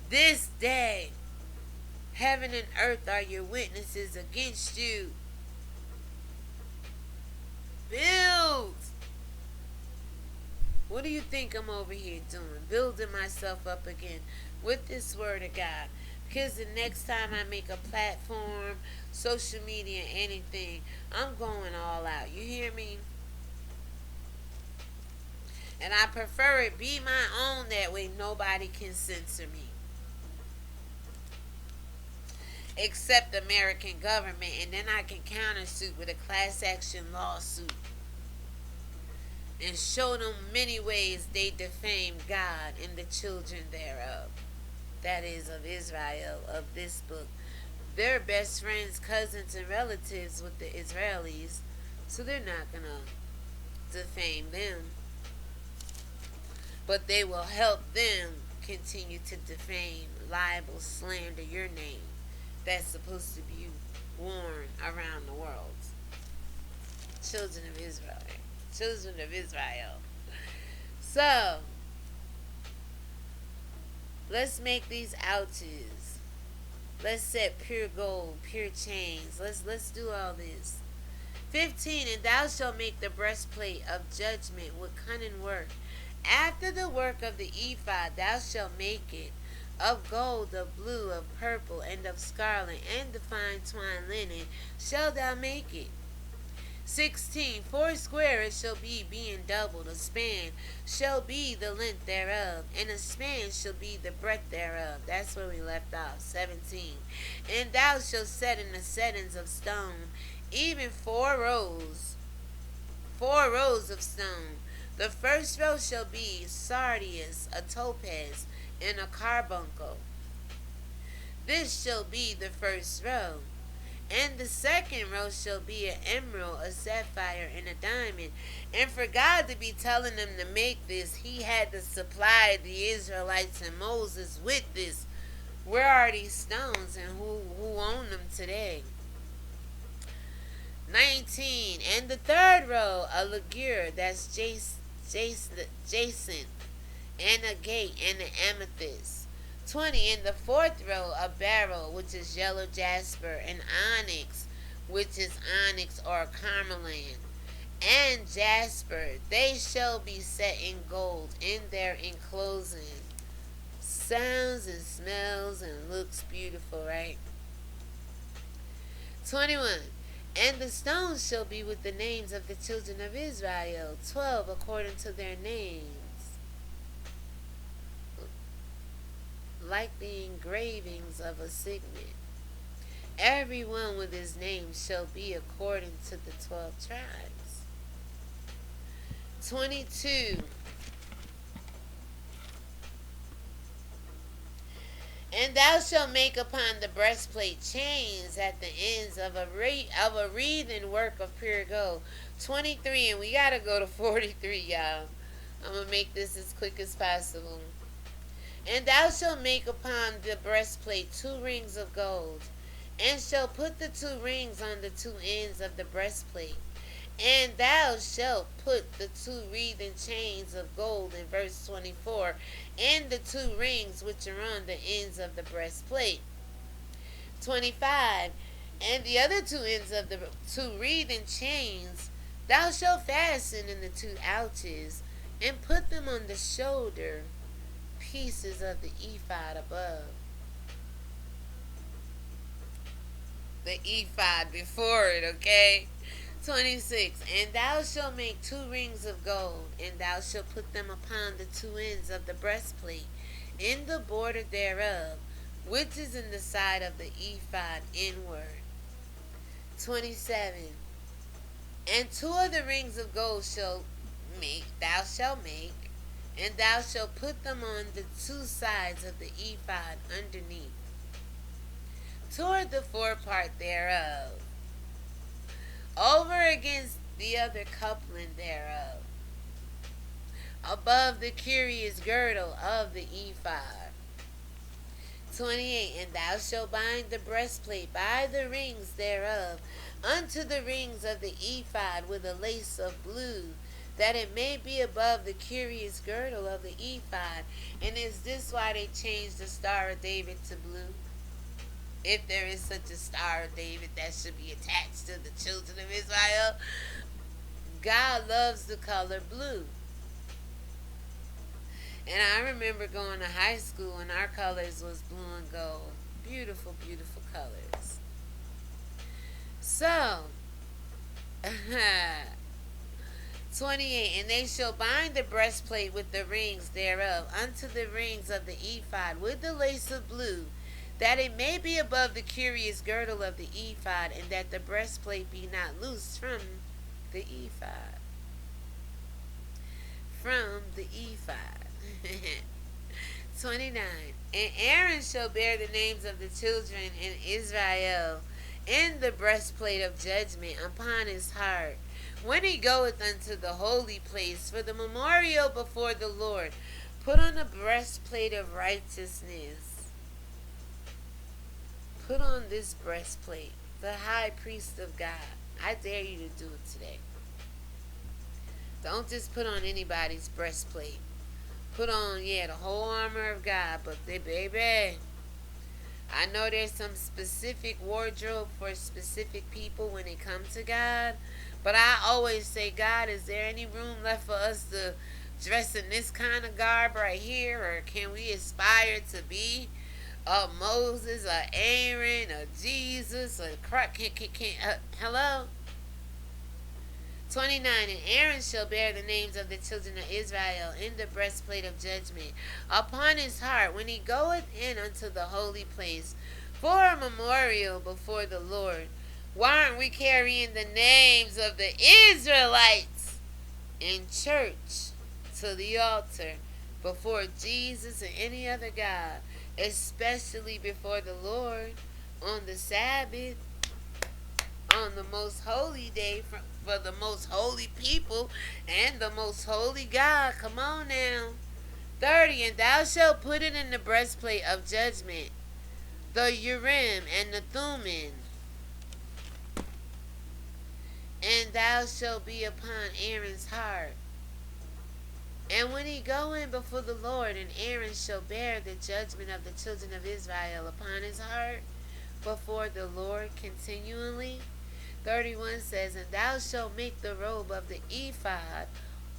this day. Heaven and earth are your witnesses against you. Build. What do you think I'm over here doing? Building myself up again with this word of God. Because the next time I make a platform, social media, anything, I'm going all out. You hear me? And I prefer it be my own, that way nobody can censor me. Except the American government, and then I can countersuit with a class action lawsuit and show them many ways they defame God and the children thereof. That is of Israel, of this book. They're best friends, cousins, and relatives with the Israelis, so they're not going to defame them. But they will help them continue to defame, libel, slander your name. That's supposed to be worn around the world. Children of Israel. Children of Israel. So, let's make these ouches. Let's set pure gold, pure chains. Let's do all this. 15, and thou shalt make the breastplate of judgment with cunning work. After the work of the ephod, thou shalt make it of gold, of blue, of purple, and of scarlet, and the fine twined linen shalt thou make it. 16, foursquare it shall be, being doubled. A span shall be the length thereof, and a span shall be the breadth thereof. That's where we left off. 17, and thou shalt set in the settings of stone, even 4 rows of stone. The first row shall be sardius, a topaz, and a carbuncle. This shall be the first row. And the second row shall be an emerald, a sapphire, and a diamond. And for God to be telling them to make this, he had to supply the Israelites and Moses with this. Where are these stones, and who own them today? 19. And the third row, a ligure, that's jacinth, and a gate, and an amethyst. 20. In the fourth row, a beryl, which is yellow jasper, and onyx, which is onyx or carmeline, and jasper. They shall be set in gold in their enclosing. Sounds and smells and looks beautiful, right? 21. And the stones shall be with the names of the children of Israel, 12 according to their names, like the engravings of a signet. Every one with his name shall be according to the 12 tribes. 22. And thou shalt make upon the breastplate chains at the ends of a wreathen work of pure gold. 23, and we gotta go to 43, y'all. I'm gonna make this as quick as possible. And thou shalt make upon the breastplate 2 rings of gold, and shalt put the 2 rings on the 2 ends of the breastplate. And thou shalt put the 2 wreathen chains of gold, in verse 24, in the 2 rings which are on the ends of the breastplate. 25. And the other 2 ends of the 2 wreathen chains thou shalt fasten in the 2 ouches, and put them on the shoulder pieces of the ephod above. The ephod before it, okay? 26. And thou shalt make 2 rings of gold, and thou shalt put them upon the 2 ends of the breastplate, in the border thereof, which is in the side of the ephod inward. 27. And 2 of the rings of gold thou shalt make, and thou shalt put them on the 2 sides of the ephod underneath, toward the forepart thereof, over against the other coupling thereof, above the curious girdle of the ephod. 28. And thou shalt bind the breastplate by the rings thereof unto the rings of the ephod with a lace of blue, that it may be above the curious girdle of the ephod. And is this why they changed the Star of David to blue? If there is such a Star of David that should be attached to the children of Israel, God loves the color blue. And I remember going to high school and our colors was blue and gold. Beautiful, beautiful colors. So, 28, and they shall bind the breastplate with the rings thereof unto the rings of the ephod with the lace of blue, that it may be above the curious girdle of the ephod, and that the breastplate be not loosed from the ephod. From the ephod. 29. And Aaron shall bear the names of the children in Israel in the breastplate of judgment upon his heart, when he goeth unto the holy place for the memorial before the Lord. Put on a breastplate of righteousness. Put on this breastplate, the high priest of God. I dare you to do it today. Don't just put on anybody's breastplate. Put on, the whole armor of God. But baby, I know there's some specific wardrobe for specific people when it comes to God. But I always say, God, is there any room left for us to dress in this kind of garb right here? Or can we aspire to be a Moses, a Aaron, a Jesus, a Christ? Hello? 29. And Aaron shall bear the names of the children of Israel in the breastplate of judgment upon his heart, when he goeth in unto the holy place for a memorial before the Lord. Why aren't we carrying the names of the Israelites in church to the altar before Jesus and any other God, especially before the Lord on the Sabbath, on the most holy day for the most holy people and the most holy God? Come on now. 30. And thou shalt put it in the breastplate of judgment, the Urim and the Thummim, and thou shalt be upon Aaron's heart. And when he go in before the Lord, and Aaron shall bear the judgment of the children of Israel upon his heart before the Lord continually. 31 says, and thou shalt make the robe of the ephod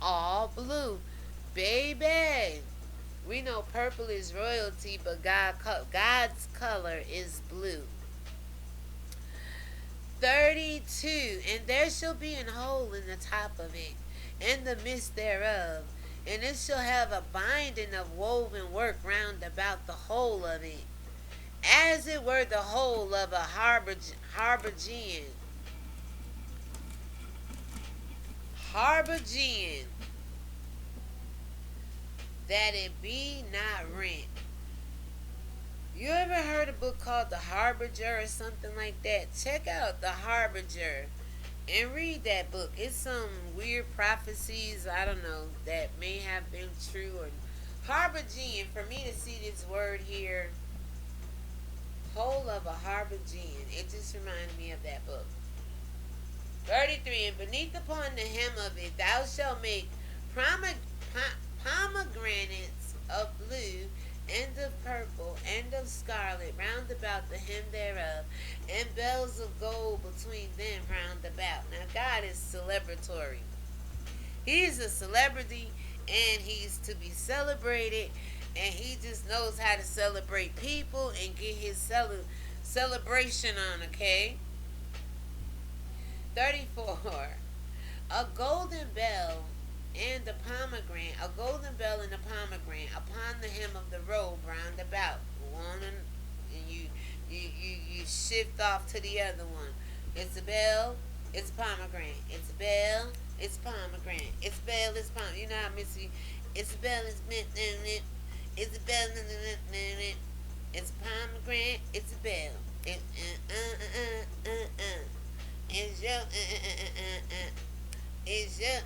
all blue. Baby, we know purple is royalty, but God's color is blue. 32. And there shall be an hole in the top of it, and the midst thereof, and it shall have a binding of woven work round about the whole of it, as it were the whole of a harbigeon. That it be not rent. You ever heard a book called The Harbinger or something like that? Check out The Harbinger and read that book. It's some weird prophecies, I don't know, that may have been true. Or harbigeon, for me to see this word here, whole of a harbigeon, it just reminded me of that book. 33. And beneath upon the hem of it thou shalt make pomegranates of blue, and of purple, and of scarlet round about the hem thereof, and bells of gold between them round about. Now God is celebratory. He is a celebrity, and he's to be celebrated, and he just knows how to celebrate people and get his celebration on, okay? 34. A golden bell and the pomegranate, a golden bell and a pomegranate upon the hem of the robe round about. One and you shift off to the other one. It's a bell, it's a pomegranate. It's a bell, it's pomegranate. It's a bell, it's pomegranate. You know how Missy, it's a bell, it's it's a bell, it's a pomegranate, it's a bell. It's your is your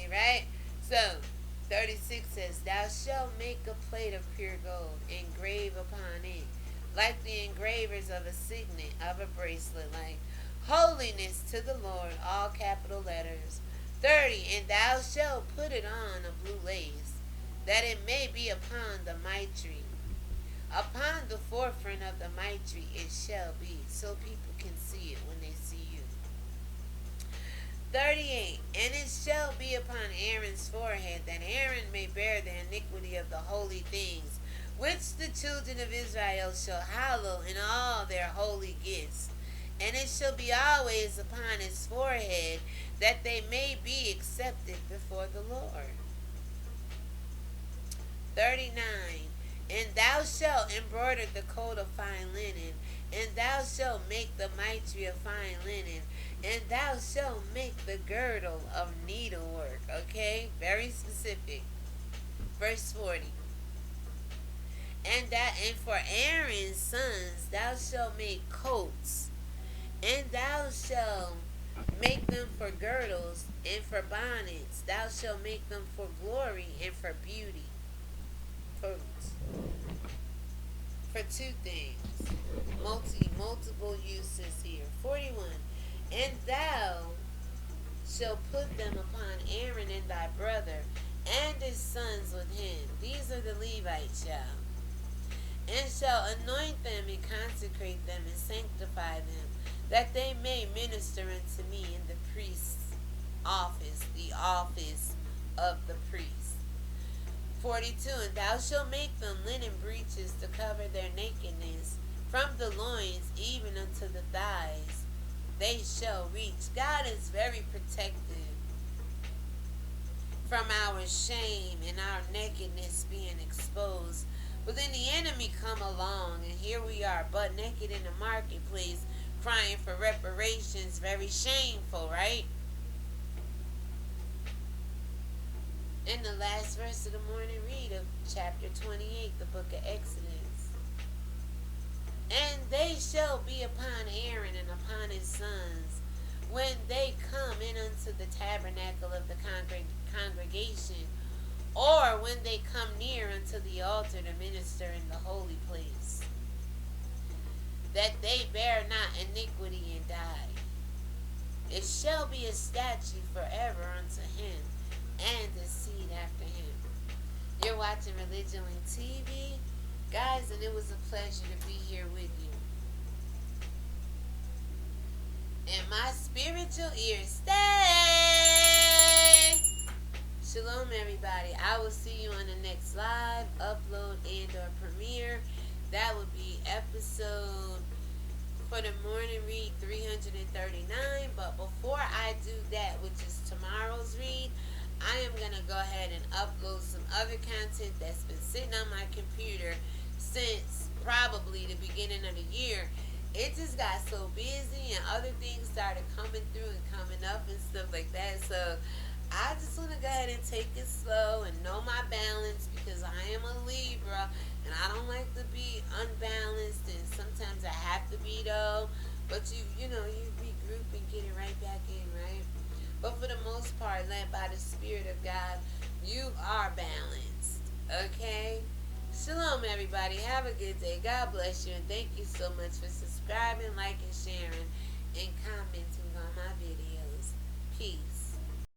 right? So 36 says, thou shalt make a plate of pure gold, engrave upon it, like the engravers of a signet of a bracelet, like holiness to the Lord, all capital letters. 30. And thou shalt put it on a blue lace, that it may be upon the mitre. Upon the forefront of the mitre it shall be, so people can see it when they see you. 38. And it shall be upon Aaron's forehead, that Aaron may bear the iniquity of the holy things, which the children of Israel shall hallow in all their holy gifts. And it shall be always upon his forehead, that they may be accepted before the Lord. 39. And thou shalt embroider the coat of fine linen, and thou shalt make the mitre of fine linen, and thou shalt make the girdle of needlework. Okay? Very specific. Verse 40. And for Aaron's sons thou shalt make coats, and thou shalt make them for girdles, and for bonnets. Thou shalt make them for glory and for beauty. For two things. Multiple uses here. 41. And thou shalt put them upon Aaron and thy brother, and his sons with him. These are the Levites, y'all. And shall anoint them and consecrate them and sanctify them, that they may minister unto me in the priest's office, the office of the priest. 42. And thou shalt make them linen breeches to cover their nakedness, from the loins even unto the thighs they shall reach. God is very protective from our shame and our nakedness being exposed. But then the enemy come along, and here we are, butt naked in the marketplace, crying for reparations. Very shameful, right? In the last verse of the morning read of chapter 28, the book of Exodus. And they shall be upon Aaron and upon his sons, when they come in unto the tabernacle of the congregation, or when they come near unto the altar to minister in the holy place, that they bear not iniquity and die. It shall be a statute forever unto him and his seed after him. You're watching ReligionWinked TV, guys, and it was a pleasure to be here with you. And my spiritual ears, stay. Shalom, everybody. I will see you on the next live, upload, and or premiere. That would be episode for the morning read 339. But before I do that, which is tomorrow's read, I am going to go ahead and upload some other content that's been sitting on my computer since probably the beginning of the year. It just got so busy and other things started coming through and coming up and stuff like that. So I just want to go ahead and take it slow and know my balance, because I am a Libra and I don't like to be unbalanced, and sometimes I have to be though. But you regroup and get it right back in, right? But for the most part, led by the Spirit of God, you are balanced. Okay? Shalom, everybody. Have a good day. God bless you. And thank you so much for subscribing, liking, sharing, and commenting on my videos. Peace.